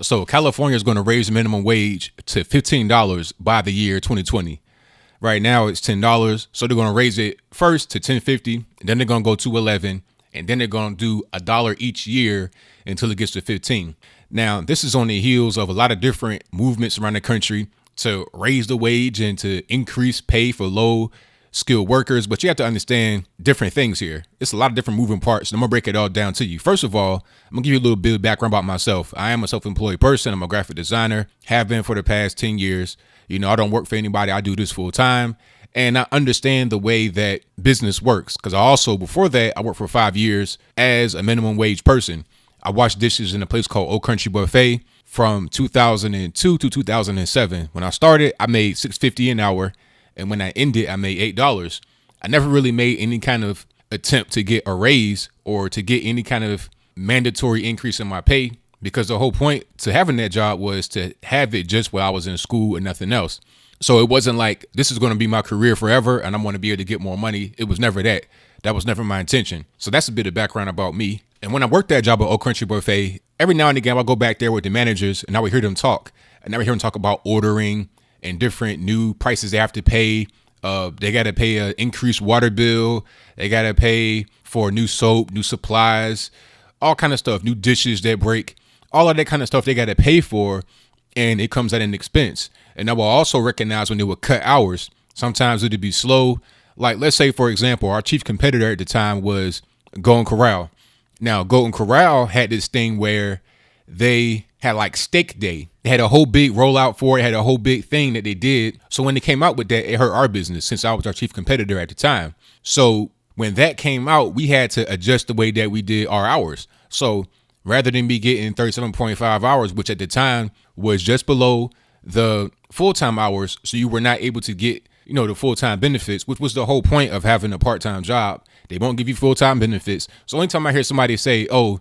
So California is going to raise the minimum wage to $15 by the year 2020. Right now it's $10, so they're going to raise it first to $10.50, then they're going to go to $11, and then they're going to do $1 each year until it gets to $15. Now, this is on the heels of a lot of different movements around the country to raise the wage and to increase pay for low skilled workers, but you have to understand different things here. It's a lot of different moving parts, and I'm gonna break it all down to you. First of all, I'm gonna give you a little bit of background about myself. I am a self-employed person. I'm a graphic designer, have been for the past 10 years. I don't work for anybody. I do this full time, and I understand the way that business works, because I also, before that, I worked for 5 years as a minimum wage person. I washed dishes in a place called Old Country Buffet from 2002 to 2007. When I started, I made $6.50 an hour. And when I ended, I made $8. I never really made any kind of attempt to get a raise or to get any kind of mandatory increase in my pay, because the whole point to having that job was to have it just while I was in school and nothing else. So it wasn't like this is going to be my career forever and I'm going to be able to get more money. It was never that. That was never my intention. So that's a bit of background about me. And when I worked that job at Old Country Buffet, every now and again, I'll go back there with the managers and I would hear them talk. And I would hear them talk about ordering and different new prices they have to pay. They got to pay an increased water bill. They got to pay for new soap, new supplies, all kind of stuff, new dishes that break, all of that kind of stuff they got to pay for. And it comes at an expense. And I will also recognize when they would cut hours, sometimes it'd be slow. Like, let's say, for example, our chief competitor at the time was Golden Corral. Now, Golden Corral had this thing where they had like steak day. They had a whole big rollout for it, had a whole big thing that they did. So when they came out with that, it hurt our business since I was our chief competitor at the time. So when that came out, we had to adjust the way that we did our hours. So rather than be getting 37.5 hours, which at the time was just below the full-time hours, so you were not able to get, the full-time benefits, which was the whole point of having a part-time job. They won't give you full-time benefits. So anytime I hear somebody say, oh,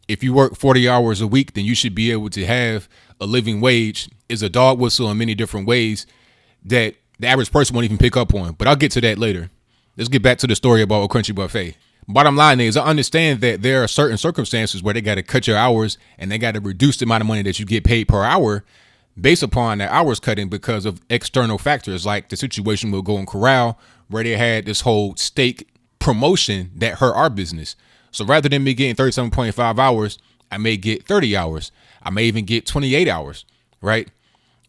if you work 40 hours a week, then you should be able to have a living wage, is a dog whistle in many different ways that the average person won't even pick up on. But I'll get to that later. Let's get back to the story about Old Country Buffet. Bottom line is, I understand that there are certain circumstances where they got to cut your hours and they got to reduce the amount of money that you get paid per hour based upon that hours cutting because of external factors, like the situation with Golden Corral, where they had this whole steak promotion that hurt our business. So rather than me getting 37.5 hours, I may get 30 hours. I may even get 28 hours, right?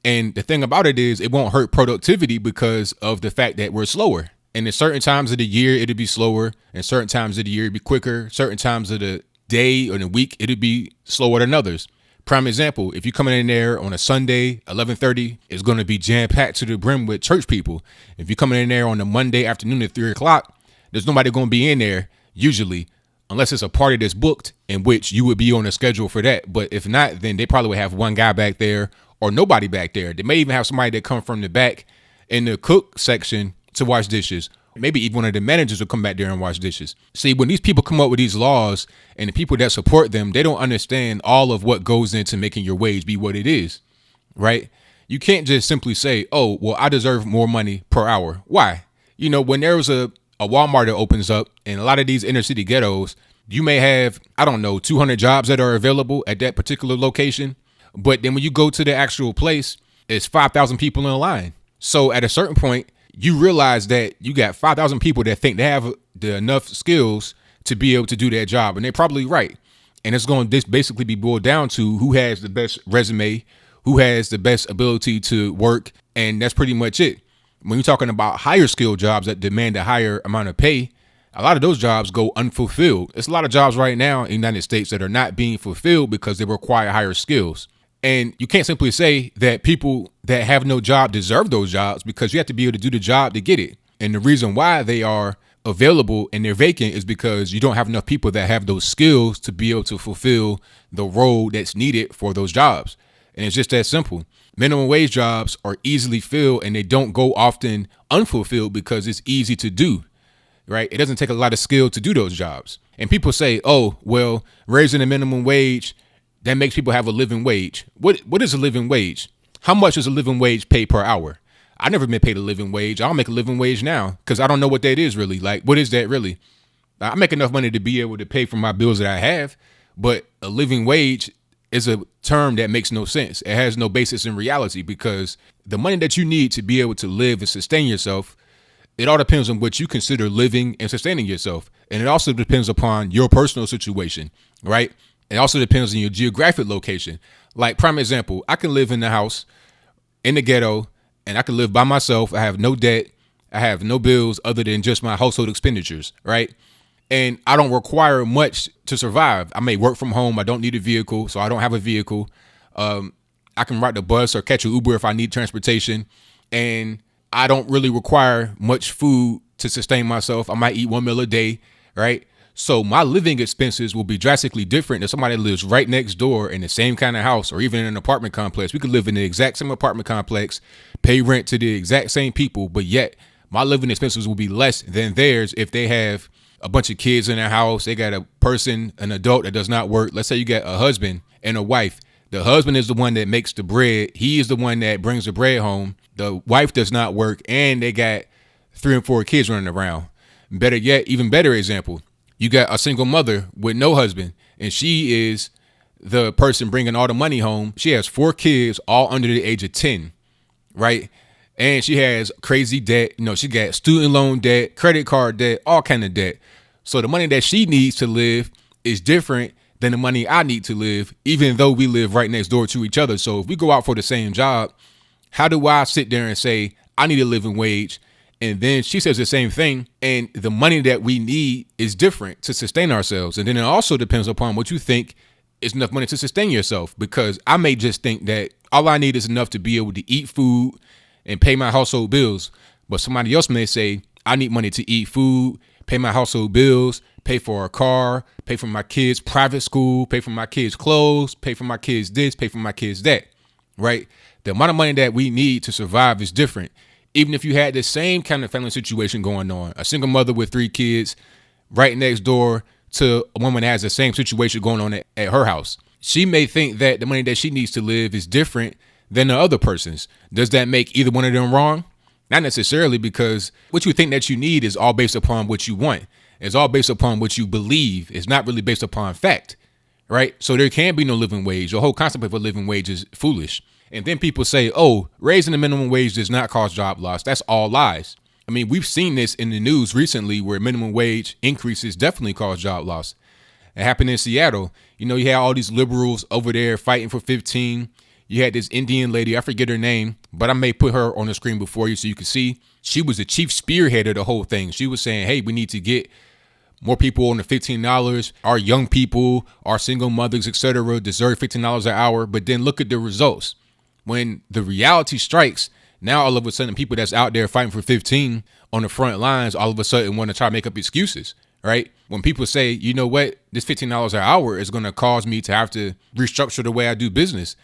And the thing about it is it won't hurt productivity because of the fact that we're slower. And in certain times of the year, it'll be slower. And certain times of the year, it'll be quicker. Certain times of the day or the week, it'll be slower than others. Prime example, if you're coming in there on a Sunday, 11:30, it's going to be jam-packed to the brim with church people. If you're coming in there on a Monday afternoon at 3 o'clock, there's nobody going to be in there usually, unless it's a party that's booked in which you would be on a schedule for that. But if not, then they probably would have one guy back there or nobody back there. They may even have somebody that come from the back in the cook section to wash dishes. Maybe even one of the managers will come back there and wash dishes. See, when these people come up with these laws and the people that support them, they don't understand all of what goes into making your wage be what it is, right? You can't just simply say, oh, well, I deserve more money per hour. Why? When there's a Walmart that opens up in a lot of these inner city ghettos, you may have, 200 jobs that are available at that particular location. But then when you go to the actual place, it's 5,000 people in line. So at a certain point, you realize that you got 5,000 people that think they have enough skills to be able to do that job. And they're probably right. And it's going to basically be boiled down to who has the best resume, who has the best ability to work. And that's pretty much it. When you're talking about higher skill jobs that demand a higher amount of pay, a lot of those jobs go unfulfilled. There's a lot of jobs right now in the United States that are not being fulfilled because they require higher skills. And you can't simply say that people that have no job deserve those jobs, because you have to be able to do the job to get it. And the reason why they are available and they're vacant is because you don't have enough people that have those skills to be able to fulfill the role that's needed for those jobs. And it's just that simple. Minimum wage jobs are easily filled and they don't go often unfulfilled because it's easy to do, right? It doesn't take a lot of skill to do those jobs. And people say, oh, well, raising the minimum wage, that makes people have a living wage. What is a living wage? How much is a living wage paid per hour? I've never been paid a living wage. I don't make a living wage now because I don't know what that is really. Like, what is that really? I make enough money to be able to pay for my bills that I have, but a living wage, is a term that makes no sense. It has no basis in reality because the money that you need to be able to live and sustain yourself, it all depends on what you consider living and sustaining yourself. And it also depends upon your personal situation, right? It also depends on your geographic location. Like, prime example, I can live in the house in the ghetto and I can live by myself. I have no debt. I have no bills other than just my household expenditures, right? And I don't require much to survive. I may work from home. I don't need a vehicle, so I don't have a vehicle. I can ride the bus or catch an Uber if I need transportation. And I don't really require much food to sustain myself. I might eat one meal a day, right? So my living expenses will be drastically different than somebody that lives right next door in the same kind of house or even in an apartment complex. We could live in the exact same apartment complex, pay rent to the exact same people, but yet my living expenses will be less than theirs if they have a bunch of kids in their house. They got a person, an adult that does not work. Let's say you got a husband and a wife. The husband is the one that makes the bread. He is the one that brings the bread home. The wife does not work, and they got 3 and 4 kids running around. Better yet, even better example, you got a single mother with no husband, and she is the person bringing all the money home. She has 4 kids, all under the age of 10, right? And she has crazy debt. She got student loan debt, credit card debt, all kind of debt. So the money that she needs to live is different than the money I need to live, even though we live right next door to each other. So if we go out for the same job, how do I sit there and say, I need a living wage? And then she says the same thing. And the money that we need is different to sustain ourselves. And then it also depends upon what you think is enough money to sustain yourself, because I may just think that all I need is enough to be able to eat food and pay my household bills. But somebody else may say, I need money to eat food, pay my household bills, pay for a car, pay for my kids' private school, pay for my kids' clothes, pay for my kids this, pay for my kids that, right? The amount of money that we need to survive is different. Even if you had the same kind of family situation going on, a single mother with 3 kids right next door to a woman that has the same situation going on at her house, she may think that the money that she needs to live is different than the other person's. Does that make either one of them wrong? Not necessarily, because what you think that you need is all based upon what you want. It's all based upon what you believe. It's not really based upon fact, right? So there can be no living wage. The whole concept of a living wage is foolish. And then people say, oh, raising the minimum wage does not cause job loss. That's all lies. I mean, we've seen this in the news recently where minimum wage increases definitely cause job loss. It happened in Seattle. You had all these liberals over there fighting for 15. You had this Indian lady, I forget her name, but I may put her on the screen before you so you can see. She was the chief spearhead of the whole thing. She was saying, hey, we need to get more people on the $15. Our young people, our single mothers, etc., deserve $15 an hour. But then look at the results. When the reality strikes, now all of a sudden people that's out there fighting for 15 on the front lines all of a sudden want to try to make up excuses, right? When people say, you know what, this $15 an hour is going to cause me to have to restructure the way I do business.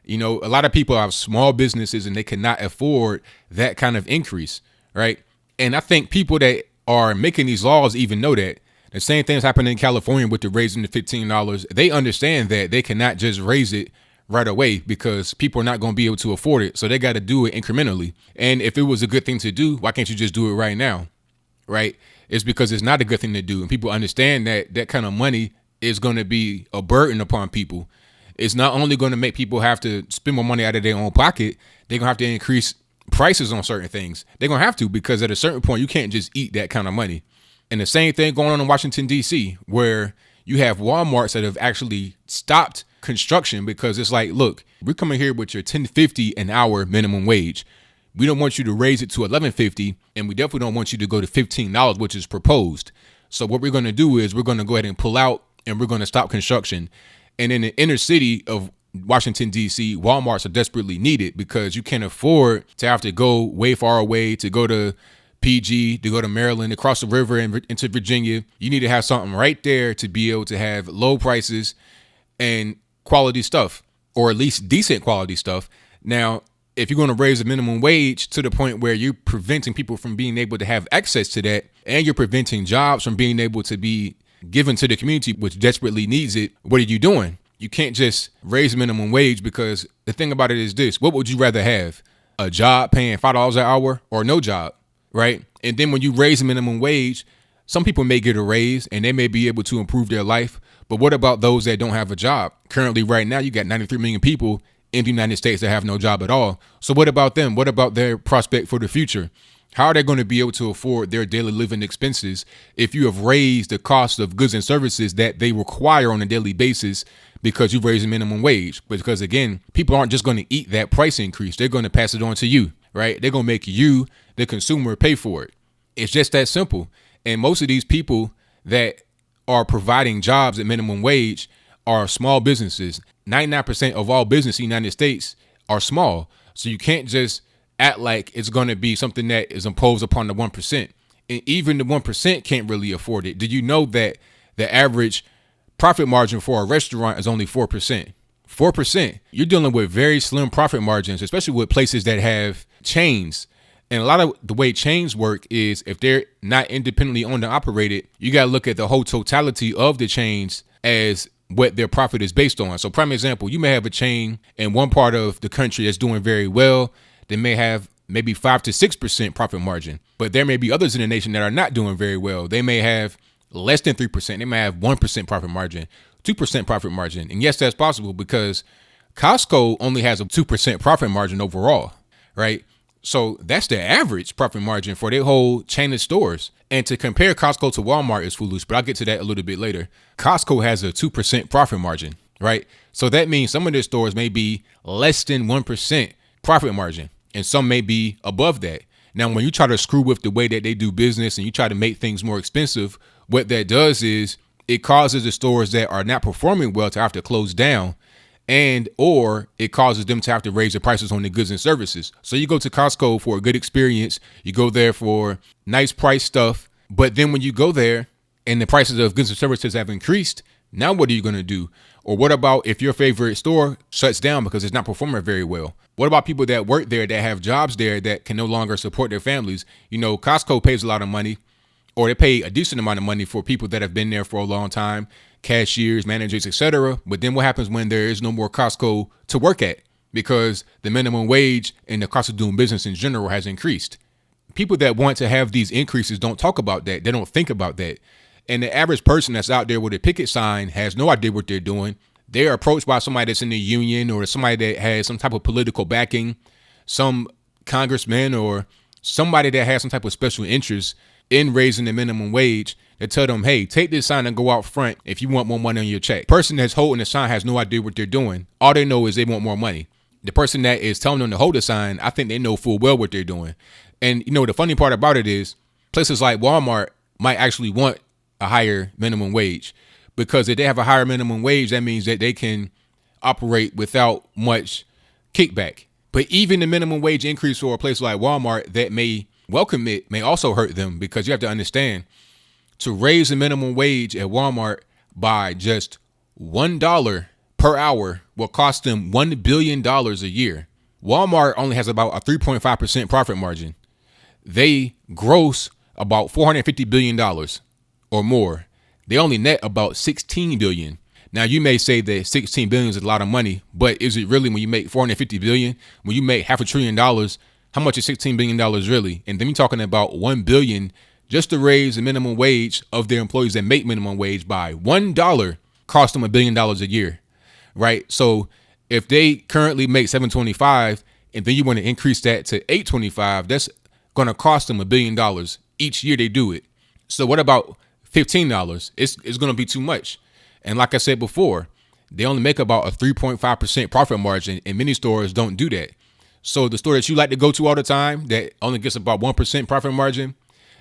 A lot of people have small businesses and they cannot afford that kind of increase, right? And I think people that are making these laws even know that. The same thing's happening in California with the raising the $15. They understand that they cannot just raise it right away because people are not going to be able to afford it. So they got to do it incrementally. And if it was a good thing to do, why can't you just do it right now, right? It's because it's not a good thing to do. And people understand that that kind of money is going to be a burden upon people. It's not only going to make people have to spend more money out of their own pocket, they're going to have to increase prices on certain things. They're going to have to, because at a certain point, you can't just eat that kind of money. And the same thing going on in Washington, D.C., where you have Walmarts that have actually stopped construction because it's like, look, we're coming here with your $10.50 an hour minimum wage. We don't want you to raise it to $11.50, and we definitely don't want you to go to $15, which is proposed. So what we're going to do is we're going to go ahead and pull out, and we're going to stop construction. And in the inner city of Washington, D.C., Walmarts are desperately needed because you can't afford to have to go way far away to go to PG, to go to Maryland, across the river and into Virginia. You need to have something right there to be able to have low prices and quality stuff, or at least decent quality stuff. Now, if you're going to raise the minimum wage to the point where you're preventing people from being able to have access to that, and you're preventing jobs from being able to be given to the community which desperately needs it, what are you doing? You can't just raise minimum wage, because the thing about it is this: what would you rather have? A job paying $5 an hour or no job, right? And then when you raise minimum wage, some people may get a raise and they may be able to improve their life, But what about those that don't have a job? Currently, right now, you got 93 million people in the United States that have no job at all. So what about them? What about their prospect for the future? How are they going to be able to afford their daily living expenses if you have raised the cost of goods and services that they require on a daily basis because you've raised the minimum wage? Because again, people aren't just going to eat that price increase. They're going to pass it on to you, right? They're going to make you, the consumer, pay for it. It's just that simple. And most of these people that are providing jobs at minimum wage are small businesses. 99% of all business in the United States are small. So you can't just act like it's going to be something that is imposed upon the 1%. And even the 1% can't really afford it. Did you know that the average profit margin for a restaurant is only 4%? 4%. You're dealing with very slim profit margins, especially with places that have chains. And a lot of the way chains work is if they're not independently owned and operated, you got to look at the whole totality of the chains as what their profit is based on. So prime example, you may have a chain in one part of the country that's doing very well. They may have maybe 5 to 6% profit margin, but there may be others in the nation that are not doing very well. They may have less than 3%. They may have 1% profit margin, 2% profit margin. And yes, that's possible because Costco only has a 2% profit margin overall, right? So that's the average profit margin for their whole chain of stores. And to compare Costco to Walmart is foolish, but I'll get to that a little bit later. Costco has a 2% profit margin, right? So that means some of their stores may be less than 1% profit margin, and some may be above that. Now, when you try to screw with the way that they do business and you try to make things more expensive, what that does is it causes the stores that are not performing well to have to close down, and or it causes them to have to raise the prices on the goods and services. So you go to Costco for a good experience, you go there for nice price stuff, but then when you go there and the prices of goods and services have increased, now what are you going to do? Or what about if your favorite store shuts down because it's not performing very well? What about people that work there that have jobs there that can no longer support their families? You know, Costco pays a lot of money, or they pay a decent amount of money for people that have been there for a long time, cashiers, managers, etc. But then what happens when there is no more Costco to work at because the minimum wage and the cost of doing business in general has increased? People that want to have these increases don't talk about that. They don't think about that. And the average person that's out there with a picket sign has no idea what they're doing. They're approached by somebody that's in the union or somebody that has some type of political backing, some congressman or somebody that has some type of special interest in raising the minimum wage. They tell them, hey, take this sign and go out front if you want more money on your check. Person that's holding the sign has no idea what they're doing. All they know is they want more money. The person that is telling them to hold the sign, I think they know full well what they're doing. And, you know, the funny part about it is places like Walmart might actually want a higher minimum wage, because if they have a higher minimum wage, that means that they can operate without much kickback. But even the minimum wage increase for a place like Walmart that may welcome it may also hurt them, because you have to understand, to raise the minimum wage at Walmart by just $1 per hour will cost them $1 billion a year. Walmart only has about a 3.5% profit margin. They gross about $450 billion or more. They only net about $16 billion. Now, you may say that $16 billion is a lot of money, but is it really? When you make $450 billion, when you make $500 billion, how much is $16 billion really? And then you're talking about $1 billion just to raise the minimum wage of their employees that make minimum wage by $1 cost them $1 billion a year, right? So if they currently make $725 and then you want to increase that to $825, that's going to cost them $1 billion each year they do it. So what about $15? It's going to be too much. And like I said before, they only make about a 3.5% profit margin, and many stores don't do that. So the store that you like to go to all the time that only gets about 1% profit margin,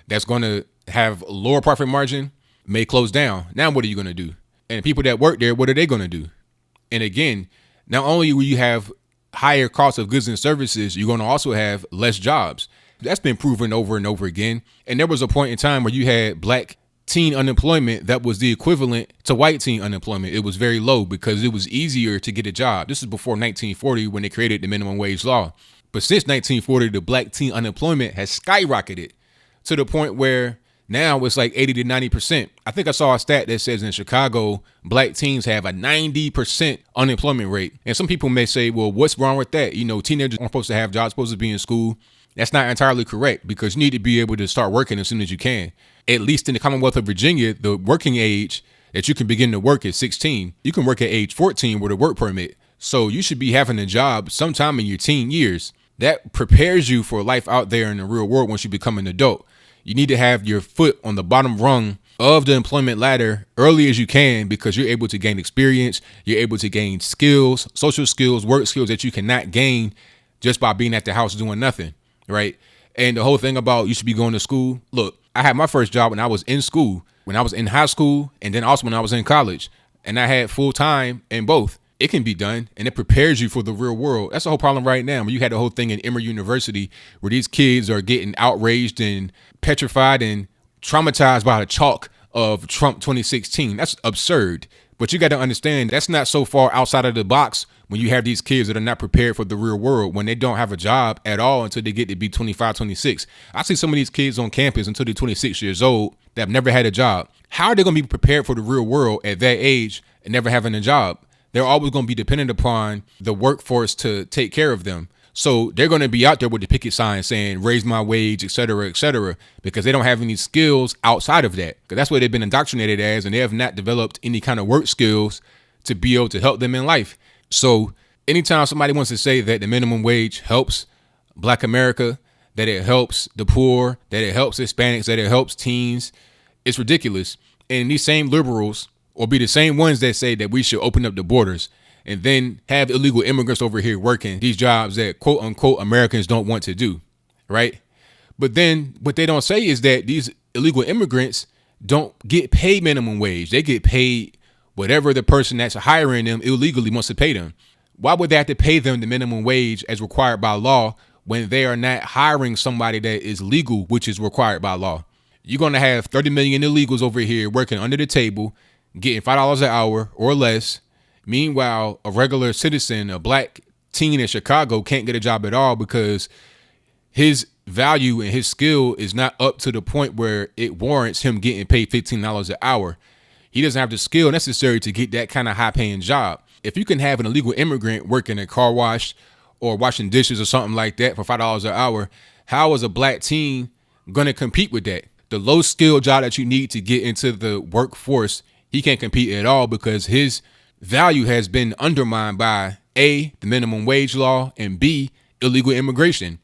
that's going to have lower profit margin, may close down. Now, what are you going to do? And people that work there, what are they going to do? And again, not only will you have higher costs of goods and services, you're going to also have less jobs. That's been proven over and over again. And there was a point in time where you had black teen unemployment that was the equivalent to white teen unemployment. It was very low because it was easier to get a job. This is before 1940 when they created the minimum wage law. But since 1940, the black teen unemployment has skyrocketed to the point where now it's like 80 to 90%. I think I saw a stat that says in Chicago, black teens have a 90% unemployment rate. And some people may say, well, what's wrong with that? You know, teenagers aren't supposed to have jobs, supposed to be in school. That's not entirely correct, because you need to be able to start working as soon as you can. At least in the Commonwealth of Virginia, the working age that you can begin to work at 16. You can work at age 14 with a work permit. So you should be having a job sometime in your teen years. That prepares you for life out there in the real world once you become an adult. You need to have your foot on the bottom rung of the employment ladder early as you can, because you're able to gain experience. You're able to gain skills, social skills, work skills that you cannot gain just by being at the house doing nothing, right? And the whole thing about you should be going to school. Look, I had my first job when I was in school, when I was in high school, and then also when I was in college. And I had full time in both. It can be done, and it prepares you for the real world. That's the whole problem right now. When you had the whole thing in Emory University where these kids are getting outraged and petrified and traumatized by the chalk of Trump 2016. That's absurd. But you got to understand that's not so far outside of the box when you have these kids that are not prepared for the real world, when they don't have a job at all until they get to be 25, 26. I see some of these kids on campus until they're 26 years old that have never had a job. How are they going to be prepared for the real world at that age and never having a job? They're always going to be dependent upon the workforce to take care of them. So they're going to be out there with the picket sign saying, raise my wage, et cetera, because they don't have any skills outside of that. Because that's what they've been indoctrinated as, and they have not developed any kind of work skills to be able to help them in life. So anytime somebody wants to say that the minimum wage helps Black America, that it helps the poor, that it helps Hispanics, that it helps teens, it's ridiculous. And these same liberals will be the same ones that say that we should open up the borders and then have illegal immigrants over here working these jobs that quote unquote Americans don't want to do, right? But then what they don't say is that these illegal immigrants don't get paid minimum wage. They get paid whatever the person that's hiring them illegally wants to pay them. Why would they have to pay them the minimum wage as required by law when they are not hiring somebody that is legal, which is required by law? You're going to have 30 million illegals over here working under the table, getting $5 an hour or less. Meanwhile, a regular citizen, a Black teen in Chicago, can't get a job at all because his value and his skill is not up to the point where it warrants him getting paid $15 an hour. He doesn't have the skill necessary to get that kind of high paying job. If you can have an illegal immigrant working a car wash or washing dishes or something like that for $5 an hour, how is a Black teen going to compete with that? The low skill job that you need to get into the workforce, he can't compete at all because his value has been undermined by A, the minimum wage law, and B, illegal immigration,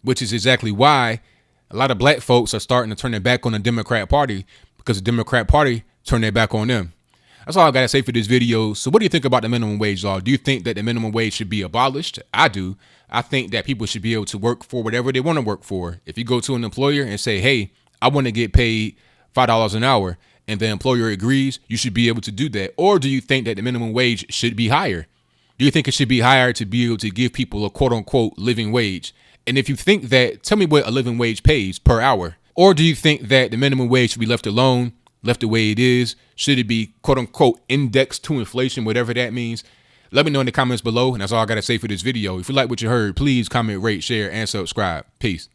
which is exactly why a lot of Black folks are starting to turn their back on the Democrat Party, because the Democrat Party turned their back on them. That's all I got to say for this video. So what do you think about the minimum wage law? Do you think that the minimum wage should be abolished? I do. I think that people should be able to work for whatever they want to work for. If you go to an employer and say, hey, I want to get paid $5 an hour, and the employer agrees, you should be able to do that. Or do you think that the minimum wage should be higher? Do you think it should be higher to be able to give people a quote unquote living wage? And if you think that, tell me what a living wage pays per hour. Or do you think that the minimum wage should be left alone, left the way it is? Should it be quote unquote indexed to inflation, whatever that means? Let me know in the comments below. And that's all I got to say for this video. If you like what you heard, please comment, rate, share, and subscribe. Peace.